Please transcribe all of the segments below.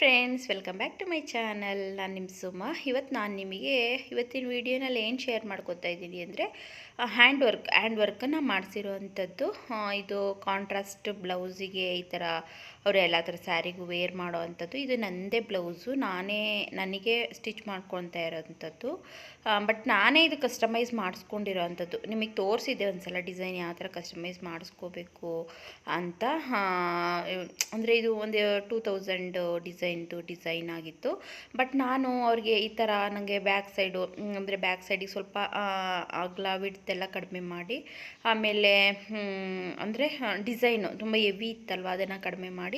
Friends, welcome back to my channel. ನಾನು ನಿಮ್ಮ ಸುಮ. ನಾನು ನಿಮಗೆ ಇವತ್ತಿನ ವೀಡಿಯೋನಲ್ಲಿ ಏನು ಶೇರ್ ಮಾಡ್ಕೊತಾ ಇದ್ದೀನಿ ಅಂದರೆ ಹ್ಯಾಂಡ್ ವರ್ಕನ್ನು ಮಾಡಿಸಿರುವಂಥದ್ದು. ಇದು ಕಾಂಟ್ರಾಸ್ಟ್ ಬ್ಲೌಸಿಗೆ ಈ ಥರ ಅವರು ಎಲ್ಲ ಥರ ಸ್ಯಾರಿಗೂ ವೇರ್ ಮಾಡೋ ಅಂಥದ್ದು. ಇದು ನನ್ನದೇ ಬ್ಲೌಸು, ನನಗೆ ಸ್ಟಿಚ್ ಮಾಡ್ಕೊತಾ ಇರೋವಂಥದ್ದು. ಬಟ್ ನಾನೇ ಇದು ಕಸ್ಟಮೈಸ್ ಮಾಡಿಸ್ಕೊಂಡಿರೋ ಅಂಥದ್ದು. ನಿಮಗೆ ತೋರಿಸಿದ್ದೆ ಒಂದು ಸಲ ಡಿಸೈನ್ ಯಾವ ಥರ ಕಸ್ಟಮೈಸ್ ಮಾಡಿಸ್ಕೋಬೇಕು ಅಂತ. ಅಂದರೆ ಇದು ಒಂದು 2000 ಡಿಸೈನ್ ಆಗಿತ್ತು. ಬಟ್ ನಾನು ಅವ್ರಿಗೆ ಈ ಥರ ನನಗೆ ಬ್ಯಾಕ್ ಸೈಡಿಗೆ ಸ್ವಲ್ಪ ಅಗಲ ವಿಡ್ತೆಲ್ಲ ಕಡಿಮೆ ಮಾಡಿ, ಆಮೇಲೆ ಅಂದರೆ ಡಿಸೈನು ತುಂಬ ಹೆವಿ ಇತ್ತಲ್ವ, ಅದನ್ನು ಕಡಿಮೆ ಮಾಡಿ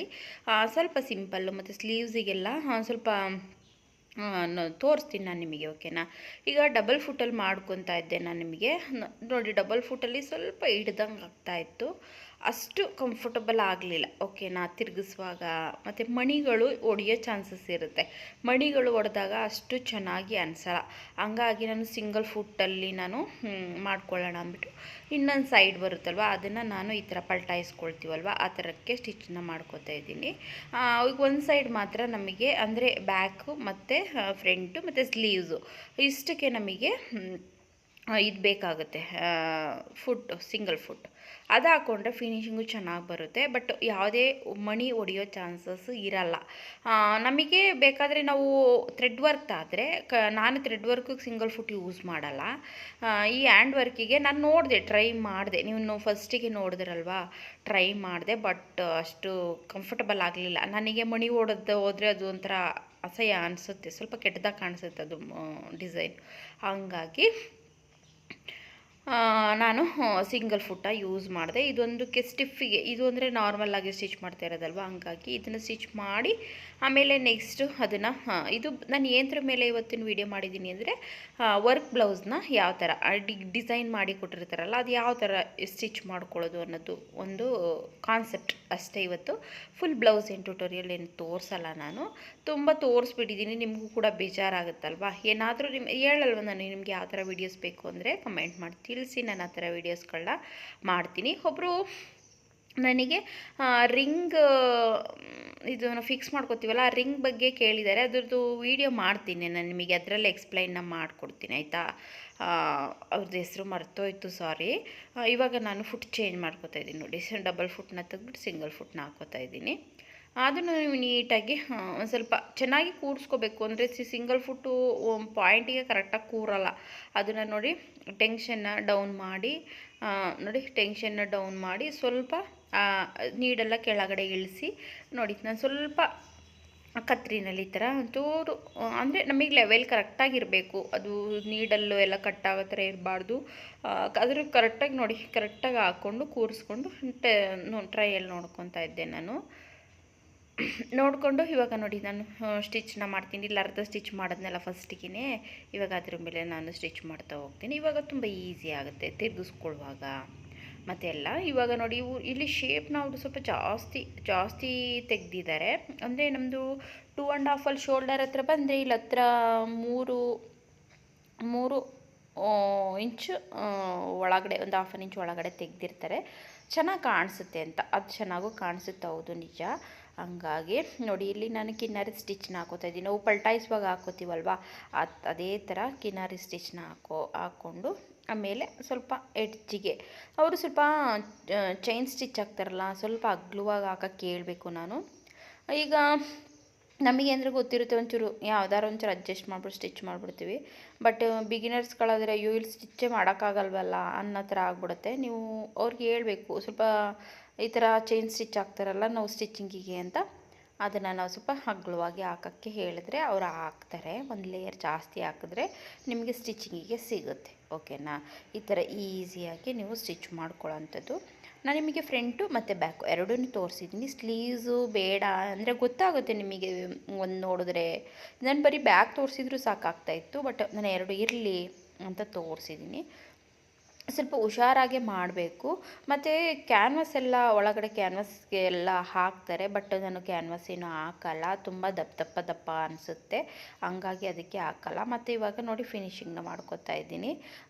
ಸ್ವಲ್ಪ ಸಿಂಪಲ್ಲು ಮತ್ತು ಸ್ಲೀವ್ಸಿಗೆಲ್ಲ ಸ್ವಲ್ಪ ತೋರಿಸ್ತೀನಿ ನಾನು ನಿಮಗೆ. ಓಕೆನಾ? ಈಗ ಡಬಲ್ ಫುಟಲ್ಲಿ ಮಾಡ್ಕೊತಾ ಇದ್ದೆ ನಾನು ನಿಮಗೆ. ನೋಡಿ, ಡಬಲ್ ಫುಟಲ್ಲಿ ಸ್ವಲ್ಪ ಹಿಡ್ದಂಗೆ ಆಗ್ತಾಯಿತ್ತು, ಅಷ್ಟು ಕಂಫರ್ಟಬಲ್ ಆಗಲಿಲ್ಲ. ಓಕೆನಾ? ತಿರುಗಿಸುವಾಗ ಮತ್ತು ಮಣಿಗಳು ಒಡೆಯೋ ಚಾನ್ಸಸ್ ಇರುತ್ತೆ. ಮಣಿಗಳು ಒಡೆದಾಗ ಅಷ್ಟು ಚೆನ್ನಾಗಿ ಅನಿಸಲ್ಲ. ಹಂಗಾಗಿ ನಾನು ಸಿಂಗಲ್ ಫುಟ್ಟಲ್ಲಿ ನಾನು ಮಾಡ್ಕೊಳ್ಳೋಣ ಅಂದ್ಬಿಟ್ಟು ಇನ್ನೊಂದು ಸೈಡ್ ಬರುತ್ತಲ್ವ, ಅದನ್ನು ನಾನು ಈ ಥರ ಪಲ್ಟಾಯಿಸ್ಕೊಳ್ತೀವಲ್ವ, ಆ ಥರಕ್ಕೆ ಸ್ಟಿಚ್ಚನ್ನ ಮಾಡ್ಕೋತಾ ಇದ್ದೀನಿ. ಈಗ ಒಂದು ಸೈಡ್ ಮಾತ್ರ ನಮಗೆ ಅಂದರೆ ಬ್ಯಾಕು ಮತ್ತು ಫ್ರಂಟು ಮತ್ತು ಸ್ಲೀವ್ಸು ಇಷ್ಟಕ್ಕೆ ನಮಗೆ ಇದು ಬೇಕಾಗುತ್ತೆ, ಸಿಂಗಲ್ ಫುಟ್. ಅದು ಹಾಕ್ಕೊಂಡ್ರೆ ಫಿನಿಶಿಂಗು ಚೆನ್ನಾಗಿ ಬರುತ್ತೆ. ಬಟ್ ಯಾವುದೇ ಮಣಿ ಹೊಡೆಯೋ ಚಾನ್ಸಸ್ ಇರಲ್ಲ. ನಮಗೆ ಬೇಕಾದರೆ ನಾವು ಥ್ರೆಡ್ ವರ್ಕ್ ಆದರೆ ನಾನು ಥ್ರೆಡ್ ವರ್ಕಿಗೆ ಸಿಂಗಲ್ ಫುಟ್ ಯೂಸ್ ಮಾಡಲ್ಲ. ಈ ಹ್ಯಾಂಡ್ ವರ್ಕಿಗೆ ನಾನು ನೋಡಿದೆ, ಟ್ರೈ ಮಾಡಿದೆ. ನೀವು ಫಸ್ಟಿಗೆ ನೋಡಿದ್ರಲ್ವಾ, ಟ್ರೈ ಮಾಡಿದೆ. ಬಟ್ ಅಷ್ಟು ಕಂಫರ್ಟಬಲ್ ಆಗಲಿಲ್ಲ ನನಗೆ. ಮಣಿ ಹೋದರೆ ಅದು ಒಂಥರ ಅಸಹ್ಯ ಅನಿಸುತ್ತೆ, ಸ್ವಲ್ಪ ಕೆಟ್ಟದಾಗಿ ಕಾಣಿಸುತ್ತೆ ಅದು ಡಿಸೈನ್. ಹಾಗಾಗಿ ನಾನು ಸಿಂಗಲ್ ಫುಟ್ಟ ಯೂಸ್ ಮಾಡಿದೆ. ಇದೊಂದಕ್ಕೆ ಸ್ಟಿಫಿಗೆ, ಇದು ಅಂದರೆ ನಾರ್ಮಲಾಗಿ ಸ್ಟಿಚ್ ಮಾಡ್ತಾ ಇರೋದಲ್ವ, ಹಂಗಾಗಿ ಇದನ್ನು ಸ್ಟಿಚ್ ಮಾಡಿ ಆಮೇಲೆ ನೆಕ್ಸ್ಟು ಅದನ್ನು ಇದು ನಾನು ಏನರ ಮೇಲೆ ಇವತ್ತಿನ ವೀಡಿಯೋ ಮಾಡಿದ್ದೀನಿ ಅಂದರೆ ವರ್ಕ್ ಬ್ಲೌಸ್ನ ಯಾವ ಥರ ಡಿಸೈನ್ ಮಾಡಿ ಕೊಟ್ಟಿರ್ತಾರಲ್ಲ, ಅದು ಯಾವ ಥರ ಸ್ಟಿಚ್ ಮಾಡ್ಕೊಳ್ಳೋದು ಅನ್ನೋದು ಒಂದು ಕಾನ್ಸೆಪ್ಟ್ ಅಷ್ಟೇ. ಇವತ್ತು ಫುಲ್ ಬ್ಲೌಸ್ ಏನು ಟ್ಯುಟೋರಿಯಲ್ ಏನು ತೋರಿಸಲ್ಲ ನಾನು. ತುಂಬ ತೋರಿಸ್ಬಿಟ್ಟಿದ್ದೀನಿ, ನಿಮಗೂ ಕೂಡ ಬೇಜಾರಾಗುತ್ತಲ್ವ. ಏನಾದರೂ ಹೇಳಲ್ವ ನಾನು ನಿಮಗೆ ಯಾವ ಥರ ವೀಡಿಯೋಸ್ ಬೇಕು ಅಂದರೆ ಕಮೆಂಟ್ ಮಾಡಿ ತಿಳಿಸಿ, ನಾನು ಆ ಥರ ವೀಡಿಯೋಸ್ಗಳನ್ನ ಮಾಡ್ತೀನಿ. ಒಬ್ಬರು ನನಗೆ ರಿಂಗ್ ಇದನ್ನು ಫಿಕ್ಸ್ ಮಾಡ್ಕೊತೀವಲ್ಲ, ಆ ರಿಂಗ್ ಬಗ್ಗೆ ಕೇಳಿದ್ದಾರೆ. ಅದ್ರದ್ದು ವೀಡಿಯೋ ಮಾಡ್ತೀನಿ ನಾನು ನಿಮಗೆ, ಅದರಲ್ಲೇ ಎಕ್ಸ್ಪ್ಲೈನ್ನ ಮಾಡಿಕೊಡ್ತೀನಿ, ಆಯಿತಾ? ಅವ್ರದ್ದು ಹೆಸರು ಮರ್ತೋಯ್ತು, ಸಾರಿ. ಇವಾಗ ನಾನು ಫುಟ್ ಚೇಂಜ್ ಮಾಡ್ಕೋತಾ ಇದ್ದೀನಿ ನೋಡಿ. ಡಬಲ್ ಫುಟ್ನ ತೆಗೆದ್ಬಿಟ್ಟು ಸಿಂಗಲ್ ಫುಟ್ನ ಹಾಕೋತಾ ಇದ್ದೀನಿ. ಅದನ್ನು ನೀವು ನೀಟಾಗಿ ಒಂದು ಸ್ವಲ್ಪ ಚೆನ್ನಾಗಿ ಕೂಡಿಸ್ಕೋಬೇಕು. ಅಂದರೆ ಸಿಂಗಲ್ ಫುಟ್ಟು ಪಾಯಿಂಟಿಗೆ ಕರೆಕ್ಟಾಗಿ ಕೂರಲ್ಲ. ಅದನ್ನು ನೋಡಿ ಟೆನ್ಷನ್ನ ಡೌನ್ ಮಾಡಿ ಸ್ವಲ್ಪ ನೀಡೆಲ್ಲ ಕೆಳಗಡೆ ಇಳಿಸಿ ನೋಡಿ. ನಾನು ಸ್ವಲ್ಪ ಕತ್ರಿನಲ್ಲಿ ಈ ಥರ ಚೂರು, ಅಂದರೆ ನಮಗೆ ಲೆವೆಲ್ ಕರೆಕ್ಟಾಗಿರಬೇಕು. ಅದು ನೀಡಲ್ಲು ಎಲ್ಲ ಕಟ್ಟಾಗೋ ಥರ ಇರಬಾರ್ದು. ಅದ್ರ ಕರೆಕ್ಟಾಗಿ ನೋಡಿ, ಕರೆಕ್ಟಾಗಿ ಹಾಕ್ಕೊಂಡು ಕೂರಿಸ್ಕೊಂಡು ಟ್ರೈಯಲ್ಲಿ ನೋಡ್ಕೊತಾ ಇದ್ದೆ ನಾನು. ನೋಡಿಕೊಂಡು ಇವಾಗ ನೋಡಿ ನಾನು ಸ್ಟಿಚ್ನ ಮಾಡ್ತೀನಿ. ಇಲ್ಲ, ಅರ್ಧ ಸ್ಟಿಚ್ ಮಾಡೋದ್ನೆಲ್ಲ ಫಸ್ಟಿಗೆ, ಇವಾಗ ಅದ್ರ ಮೇಲೆ ನಾನು ಸ್ಟಿಚ್ ಮಾಡ್ತಾ ಹೋಗ್ತೀನಿ. ಇವಾಗ ತುಂಬ ಈಸಿ ಆಗುತ್ತೆ ತಿರುಗಿಸ್ಕೊಳ್ಳುವಾಗ ಮತ್ತು ಎಲ್ಲ. ಇವಾಗ ನೋಡಿ, ಇಲ್ಲಿ ಶೇಪ್ನ ಅವರು ಸ್ವಲ್ಪ ಜಾಸ್ತಿ ತೆಗೆದಿದ್ದಾರೆ. ಅಂದರೆ ನಮ್ಮದು 2.5 ಶೋಲ್ಡರ್ ಹತ್ರ ಬಂದರೆ ಇಲ್ಲಿ ಹತ್ರ 3 ಇಂಚು ಒಳಗಡೆ, ಒಂದು 1/2 ಇಂಚ್ ಒಳಗಡೆ ತೆಗೆದಿರ್ತಾರೆ. ಚೆನ್ನಾಗಿ ಕಾಣಿಸುತ್ತೆ ಅಂತ. ಅದು ಚೆನ್ನಾಗೂ ಕಾಣಿಸುತ್ತೆ, ಹೌದು, ನಿಜ. ಹಂಗಾಗಿ ನೋಡಿ, ಇಲ್ಲಿ ನಾನು ಕಿನ್ನಾರಿ ಸ್ಟಿಚ್ನ ಹಾಕೋತಾ ಇದ್ದೀನಿ. ನಾವು ಪಲ್ಟಾಯಿಸುವಾಗ ಹಾಕೋತೀವಲ್ವ, ಅದೇ ಥರ ಕಿನ್ನಾರಿ ಸ್ಟಿಚ್ನ ಹಾಕ್ಕೊಂಡು ಆಮೇಲೆ ಸ್ವಲ್ಪ ಎಡ್ಜಿಗೆ ಅವರು ಸ್ವಲ್ಪ ಚೈನ್ ಸ್ಟಿಚ್ ಹಾಕ್ತಾರಲ್ಲ, ಸ್ವಲ್ಪ ಅಗ್ಲುವಾಗಿ ಹಾಕೋಕ್ಕೆ ಕೇಳಬೇಕು ನಾನು. ಈಗ ನಮಗೆ ಅಂದರೆ ಗೊತ್ತಿರುತ್ತೆ, ಒಂಚೂರು ಯಾವ್ದಾರು ಒಂಚೂರು ಅಡ್ಜಸ್ಟ್ ಮಾಡ್ಬಿಟ್ಟು ಸ್ಟಿಚ್ ಮಾಡಿಬಿಡ್ತೀವಿ. ಬಟ್ ಬಿಗಿನರ್ಸ್ಗಳಾದರೆ ಅಯ್ಯೋ ಇಲ್ಲಿ ಸ್ಟಿಚ್ಚೇ ಮಾಡೋಕ್ಕಾಗಲ್ವಲ್ಲ ಅನ್ನೋ ಥರ ಆಗ್ಬಿಡುತ್ತೆ. ನೀವು ಅವ್ರಿಗೆ ಹೇಳ್ಬೇಕು, ಸ್ವಲ್ಪ ಈ ಥರ ಚೈನ್ ಸ್ಟಿಚ್ ಹಾಕ್ತಾರಲ್ಲ ನಾವು ಸ್ಟಿಚಿಂಗಿಗೆ ಅಂತ, ಅದನ್ನು ನಾವು ಸ್ವಲ್ಪ ಅಗ್ಲವಾಗಿ ಹಾಕೋಕ್ಕೆ ಹೇಳಿದ್ರೆ ಅವ್ರು ಹಾಕ್ತಾರೆ. ಒಂದು ಲೇಯರ್ ಜಾಸ್ತಿ ಹಾಕಿದ್ರೆ ನಿಮಗೆ ಸ್ಟಿಚಿಂಗಿಗೆ ಸಿಗುತ್ತೆ. ಓಕೆನಾ? ಈ ಥರ ಈಸಿಯಾಗಿ ನೀವು ಸ್ಟಿಚ್ ಮಾಡ್ಕೊಳ್ಳೋವಂಥದ್ದು. ನಾನು ನಿಮಗೆ ಫ್ರಂಟು ಮತ್ತು ಬ್ಯಾಕು ಎರಡನ್ನೂ ತೋರಿಸಿದ್ದೀನಿ. ಸ್ಲೀವ್ಸು ಬೇಡ ಅಂದರೆ ಗೊತ್ತಾಗುತ್ತೆ ನಿಮಗೆ ಒಂದು ನೋಡಿದ್ರೆ. ನಾನು ಬರೀ ಬ್ಯಾಕ್ ತೋರಿಸಿದ್ರು ಸಾಕಾಗ್ತಾಯಿತ್ತು, ಬಟ್ ನಾನು ಎರಡು ಇರಲಿ ಅಂತ ತೋರಿಸಿದ್ದೀನಿ. ಸ್ವಲ್ಪ ಹುಷಾರಾಗೆ ಮಾಡಬೇಕು. ಮತ್ತು ಕ್ಯಾನ್ವಾಸ್ ಎಲ್ಲ ಒಳಗಡೆ ಕ್ಯಾನ್ವಾಸ್ಗೆ ಎಲ್ಲ ಹಾಕ್ತಾರೆ, ಬಟ್ ನಾನು ಕ್ಯಾನ್ವಾಸ್ ಏನು ಹಾಕಲ್ಲ, ತುಂಬ ದಪ್ಪ ದಪ್ಪ ದಪ್ಪ ಅನಿಸುತ್ತೆ, ಹಂಗಾಗಿ ಅದಕ್ಕೆ ಹಾಕಲ್ಲ. ಮತ್ತು ಇವಾಗ ನೋಡಿ ಫಿನಿಶಿಂಗ್ನ ಮಾಡ್ಕೊತಾ ಇದ್ದೀನಿ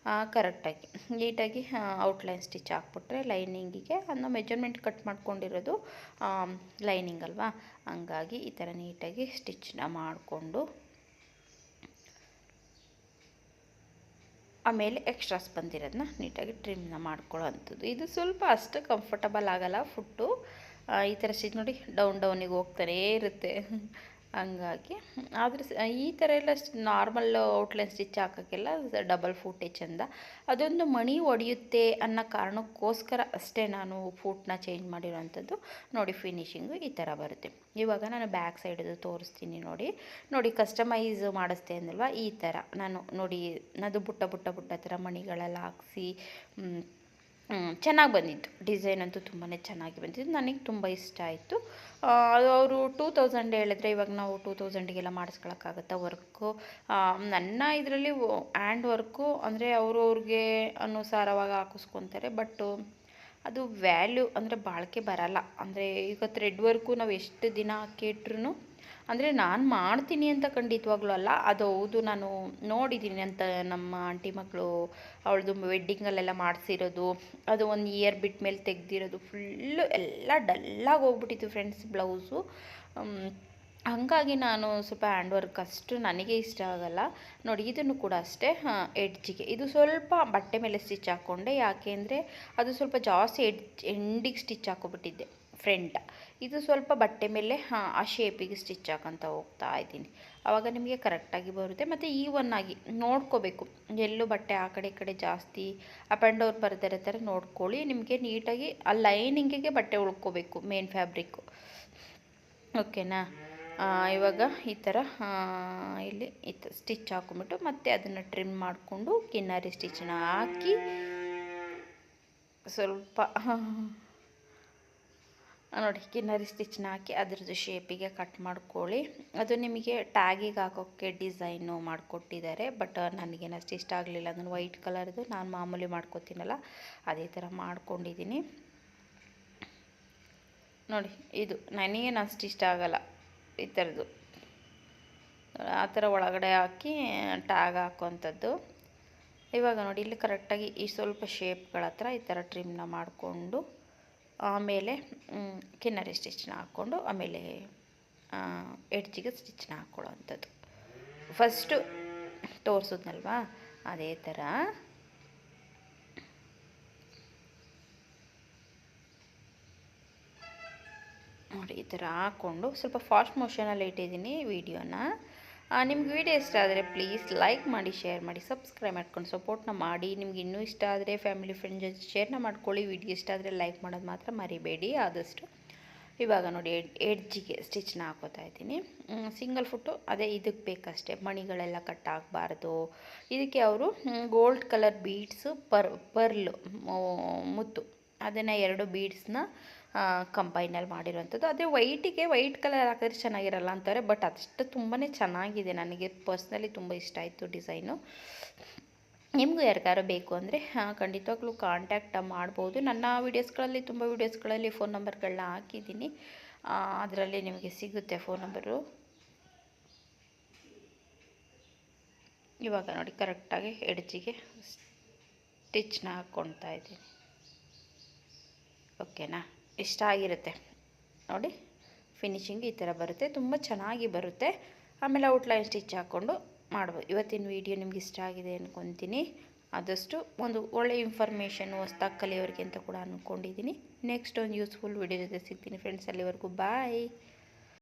ಕರೆಕ್ಟಾಗಿ ನೀಟಾಗಿ ಔಟ್ಲೈನ್ ಸ್ಟಿಚ್ ಹಾಕ್ಬಿಟ್ರೆ ಲೈನಿಂಗಿಗೆ ಅದನ್ನ ಮೆಜರ್ಮೆಂಟ್ ಕಟ್ ಮಾಡ್ಕೊಂಡಿರೋದು ಲೈನಿಂಗ್ ಅಲ್ವಾ, ಹಂಗಾಗಿ ಈ ಥರ ನೀಟಾಗಿ ಸ್ಟಿಚ್ನ ಮಾಡಿಕೊಂಡು ಆಮೇಲೆ ಎಕ್ಸ್ಟ್ರಾಸ್ ಬಂದಿರೋದನ್ನ ನೀಟಾಗಿ ಟ್ರಿಮ್ನ ಮಾಡ್ಕೊಳ್ಳೋ ಅಂಥದ್ದು. ಇದು ಸ್ವಲ್ಪ ಅಷ್ಟು ಕಂಫರ್ಟಬಲ್ ಆಗಲ್ಲ ಫುಟ್ಟು, ಈ ಥರ ಸ್ಟಿಚ್ ನೋಡಿ ಡೌನಿಗೆ ಹೋಗ್ತಾನೇ ಇರುತ್ತೆ, ಹಂಗಾಗಿ ಆದರೆ ಈ ಥರ ಎಲ್ಲ ನಾರ್ಮಲ್ ಔಟ್ಲೈನ್ ಸ್ಟಿಚ್ ಹಾಕೋಕ್ಕೆಲ್ಲ ಡಬಲ್ ಫೂಟೇ ಚೆಂದ. ಅದೊಂದು ಮಣಿ ಒಡೆಯುತ್ತೆ ಅನ್ನೋ ಕಾರಣಕ್ಕೋಸ್ಕರ ಅಷ್ಟೇ ನಾನು ಫೂಟ್ನ ಚೇಂಜ್ ಮಾಡಿರೋವಂಥದ್ದು. ನೋಡಿ ಫಿನಿಶಿಂಗು ಈ ಥರ ಬರುತ್ತೆ. ಇವಾಗ ನಾನು ಬ್ಯಾಕ್ ಸೈಡದು ತೋರಿಸ್ತೀನಿ ನೋಡಿ ಕಸ್ಟಮೈಸ್ ಮಾಡಿಸ್ತೆ ಅಂದಲ್ವ, ಈ ಥರ ನಾನು ನೋಡಿ ಅದು ಬುಟ್ಟ ಥರ ಮಣಿಗಳೆಲ್ಲ ಹಾಕ್ಸಿ ಚೆನ್ನಾಗಿ ಬಂದಿತ್ತು. ಡಿಸೈನ್ ಅಂತೂ ತುಂಬಾ ಚೆನ್ನಾಗಿ ಬಂದಿತ್ತು, ನನಗೆ ತುಂಬ ಇಷ್ಟ ಆಯಿತು. ಅದು ಅವರು 2000 ಹೇಳಿದ್ರೆ ಇವಾಗ ನಾವು 2000ಗೆಲ್ಲ ಮಾಡಿಸ್ಕೊಳಕ್ಕಾಗತ್ತಾ ವರ್ಕು? ನನ್ನ ಇದರಲ್ಲಿ ಹ್ಯಾಂಡ್ ವರ್ಕು ಅಂದರೆ ಅವ್ರಿಗೆ ಅನುಸಾರವಾಗಿ ಹಾಕಿಸ್ಕೊತಾರೆ, ಬಟ್ ಅದು ವ್ಯಾಲ್ಯೂ ಅಂದರೆ ಬಾಳಿಕೆ ಬರಲ್ಲ. ಅಂದರೆ ಈಗ ಥ್ರೆಡ್ ವರ್ಕು ನಾವು ಎಷ್ಟು ದಿನ ಹಾಕಿಟ್ರು, ಅಂದರೆ ನಾನು ಮಾಡ್ತೀನಿ ಅಂತ ಖಂಡಿತವಾಗ್ಲೂ ಅಲ್ಲ, ಅದು ಹೌದು ನಾನು ನೋಡಿದ್ದೀನಿ ಅಂತ ನಮ್ಮ ಆಂಟಿ ಮಕ್ಕಳು ಅವಳದು ವೆಡ್ಡಿಂಗಲ್ಲೆಲ್ಲ ಮಾಡಿಸಿರೋದು, ಅದು 1 ಇಯರ್ ಬಿಟ್ಟ ಮೇಲೆ ತೆಗ್ದಿರೋದು ಫುಲ್ಲು ಎಲ್ಲ ಡಲ್ಲಾಗಿ ಹೋಗ್ಬಿಟ್ಟಿತ್ತು ಫ್ರೆಂಡ್ಸ್ ಬ್ಲೌಸು. ಹಾಗಾಗಿ ನಾನು ಸ್ವಲ್ಪ ಹ್ಯಾಂಡ್ ವರ್ಕ್ ಅಷ್ಟು ನನಗೆ ಇಷ್ಟ ಆಗಲ್ಲ. ನೋಡಿ ಇದನ್ನು ಕೂಡ ಅಷ್ಟೇ ಎಡ್ಜಿಗೆ ಇದು ಸ್ವಲ್ಪ ಬಟ್ಟೆ ಮೇಲೆ ಸ್ಟಿಚ್ ಹಾಕ್ಕೊಂಡೆ, ಯಾಕೆ ಅಂದರೆ ಅದು ಸ್ವಲ್ಪ ಜಾಸ್ತಿ ಎಂಡಿಗೆ ಸ್ಟಿಚ್ ಹಾಕ್ಕೊಬಿಟ್ಟಿದ್ದೆ ಫ್ರಂಟ್, ಇದು ಸ್ವಲ್ಪ ಬಟ್ಟೆ ಮೇಲೆ ಆ ಶೇಪಿಗೆ ಸ್ಟಿಚ್ ಹಾಕೋಂತ ಹೋಗ್ತಾ ಇದ್ದೀನಿ, ಆವಾಗ ನಿಮಗೆ ಕರೆಕ್ಟಾಗಿ ಬರುತ್ತೆ. ಮತ್ತು ಆಗಿ ನೋಡ್ಕೋಬೇಕು, ಎಲ್ಲೂ ಬಟ್ಟೆ ಆ ಕಡೆ ಈ ಕಡೆ ಜಾಸ್ತಿ ಅಪ್ ಆ್ಯಂಡ್ ಡೌನ್ ಬರ್ದಿರೋ ಥರ ನೋಡ್ಕೊಳ್ಳಿ. ನಿಮಗೆ ನೀಟಾಗಿ ಆ ಲೈನಿಂಗಿಗೆ ಬಟ್ಟೆ ಉಳ್ಕೋಬೇಕು ಮೇನ್ ಫ್ಯಾಬ್ರಿಕ್ಕು, ಓಕೆನಾ? ಇವಾಗ ಈ ಥರ ಇಲ್ಲಿ ಸ್ಟಿಚ್ ಹಾಕೊಂಬಿಟ್ಟು ಮತ್ತೆ ಅದನ್ನು ಟ್ರಿಮ್ ಮಾಡಿಕೊಂಡು ಕಿನ್ನರಿ ಸ್ಟಿಚ್ನ ಹಾಕಿ ಸ್ವಲ್ಪ ನೋಡಿ ಕಿನ್ನರಿ ಸ್ಟಿಚ್ನ ಹಾಕಿ ಅದರದ್ದು ಶೇಪಿಗೆ ಕಟ್ ಮಾಡ್ಕೊಳ್ಳಿ. ಅದು ನಿಮಗೆ ಟ್ಯಾಗಿಗೆ ಹಾಕೋಕ್ಕೆ ಡಿಸೈನು ಮಾಡಿಕೊಟ್ಟಿದ್ದಾರೆ, ಬಟ್ ನನಗೇನು ಅಷ್ಟು ಇಷ್ಟ ಆಗಲಿಲ್ಲ. ಅದನ್ನು ವೈಟ್ ಕಲರ್ದು ನಾನು ಮಾಮೂಲಿ ಮಾಡ್ಕೊತೀನಲ್ಲ ಅದೇ ಥರ ಮಾಡ್ಕೊಂಡಿದ್ದೀನಿ. ನೋಡಿ ಇದು ನನಗೇನು ಅಷ್ಟು ಇಷ್ಟ ಆಗಲ್ಲ ಈ ಥರದ್ದು, ಆ ಥರ ಒಳಗಡೆ ಹಾಕಿ ಟ್ಯಾಗ್ ಹಾಕೋವಂಥದ್ದು. ಇವಾಗ ನೋಡಿ ಇಲ್ಲಿ ಕರೆಕ್ಟಾಗಿ ಈ ಸ್ವಲ್ಪ ಶೇಪ್ಗಳ ಹತ್ರ ಈ ಥರ ಟ್ರಿಮ್ನ ಮಾಡಿಕೊಂಡು ಆಮೇಲೆ ಕಿನ್ನರಿ ಸ್ಟಿಚ್ನ ಹಾಕ್ಕೊಂಡು ಆಮೇಲೆ ಎಡ್ಜಿಗೆ ಸ್ಟಿಚ್ನ ಹಾಕ್ಕೊಳ್ಳೋ ಅಂಥದ್ದು. ಫಸ್ಟು ತೋರಿಸಿದ್ನಲ್ವಾ ಅದೇ ಥರ ನೋಡಿ ಈ ಥರ ಹಾಕ್ಕೊಂಡು ಸ್ವಲ್ಪ ಫಾಸ್ಟ್ ಮೋಷನಲ್ಲಿ ಇಟ್ಟಿದ್ದೀನಿ ವೀಡಿಯೋನ. ನಿಮ್ಗೆ ವೀಡಿಯೋ ಇಷ್ಟ ಆದರೆ ಪ್ಲೀಸ್ ಲೈಕ್ ಮಾಡಿ, ಶೇರ್ ಮಾಡಿ, ಸಬ್ಸ್ಕ್ರೈಬ್ ಮಾಡ್ಕೊಂಡು ಸಪೋರ್ಟ್ನ ಮಾಡಿ. ನಿಮ್ಗೆ ಇನ್ನೂ ಇಷ್ಟ ಆದರೆ ಫ್ಯಾಮಿಲಿ ಫ್ರೆಂಡ್ ಜೊತೆ ಶೇರ್ನ ಮಾಡ್ಕೊಳ್ಳಿ. ವಿಡಿಯೋ ಇಷ್ಟ ಆದರೆ ಲೈಕ್ ಮಾಡೋದು ಮಾತ್ರ ಮರಿಬೇಡಿ ಆದಷ್ಟು. ಇವಾಗ ನೋಡಿ ಎಡ್ಜಿಗೆ ಸ್ಟಿಚ್ನ ಹಾಕೋತಾ ಇದ್ದೀನಿ. ಸಿಂಗಲ್ ಫುಟ್ಟು ಅದೇ ಇದಕ್ಕೆ ಬೇಕಷ್ಟೇ, ಮಣಿಗಳೆಲ್ಲ ಕಟ್ ಆಗಬಾರ್ದು. ಇದಕ್ಕೆ ಅವರು ಗೋಲ್ಡ್ ಕಲರ್ ಬೀಡ್ಸು ಪರ್ಲು ಮುತ್ತು ಅದನ್ನು 2 ಬೀಡ್ಸ್ನ ಕಂಬೈನಲ್ಲಿ ಮಾಡಿರೋವಂಥದ್ದು. ಅದೇ ವೈಟಿಗೆ ವೈಟ್ ಕಲರ್ ಹಾಕಿದ್ರೆ ಚೆನ್ನಾಗಿರಲ್ಲ ಅಂತಾರೆ, ಬಟ್ ಅಷ್ಟು ತುಂಬಾ ಚೆನ್ನಾಗಿದೆ, ನನಗೆ ಪರ್ಸ್ನಲಿ ತುಂಬ ಇಷ್ಟ ಆಯಿತು ಡಿಸೈನು. ನಿಮಗೂ ಯಾರಿಗಾರು ಬೇಕು ಅಂದರೆ ಖಂಡಿತವಾಗ್ಲೂ ಕಾಂಟ್ಯಾಕ್ಟ್ ಮಾಡ್ಬೋದು. ನನ್ನ ವೀಡಿಯೋಸ್ಗಳಲ್ಲಿ ತುಂಬ ವೀಡಿಯೋಸ್ಗಳಲ್ಲಿ ಫೋನ್ ನಂಬರ್ಗಳನ್ನ ಹಾಕಿದ್ದೀನಿ, ಅದರಲ್ಲಿ ನಿಮಗೆ ಸಿಗುತ್ತೆ ಫೋನ್ ನಂಬರು. ಇವಾಗ ನೋಡಿ ಕರೆಕ್ಟಾಗಿ ಎಡ್ಜಿಗೆ ಸ್ಟಿಚ್ನ ಹಾಕ್ಕೊಳ್ತಾ ಇದ್ದೀನಿ, ಓಕೆನಾ? ಇಷ್ಟ ಆಗಿರುತ್ತೆ ನೋಡಿ, ಫಿನಿಶಿಂಗ್ ಈ ಥರ ಬರುತ್ತೆ, ತುಂಬ ಚೆನ್ನಾಗಿ ಬರುತ್ತೆ. ಆಮೇಲೆ ಔಟ್ಲೈನ್ ಸ್ಟಿಚ್ ಹಾಕ್ಕೊಂಡು ಮಾಡ್ಬೋದು. ಇವತ್ತಿನ ವೀಡಿಯೋ ನಿಮ್ಗೆ ಇಷ್ಟ ಆಗಿದೆ ಅಂದ್ಕೊತೀನಿ. ಆದಷ್ಟು ಒಂದು ಒಳ್ಳೆ ಇನ್ಫಾರ್ಮೇಷನ್ ಹೊಸ್ದಾಗಿ ಕಲಿಯೋರಿಗೆ ಅಂತ ಕೂಡ ಅಂದ್ಕೊಂಡಿದ್ದೀನಿ. ನೆಕ್ಸ್ಟ್ ಒಂದು ಯೂಸ್ಫುಲ್ ವೀಡಿಯೋ ಜೊತೆ ಸಿಗ್ತೀನಿ ಫ್ರೆಂಡ್ಸ್, ಅಲ್ಲಿವರೆಗೂ ಬಾಯ್.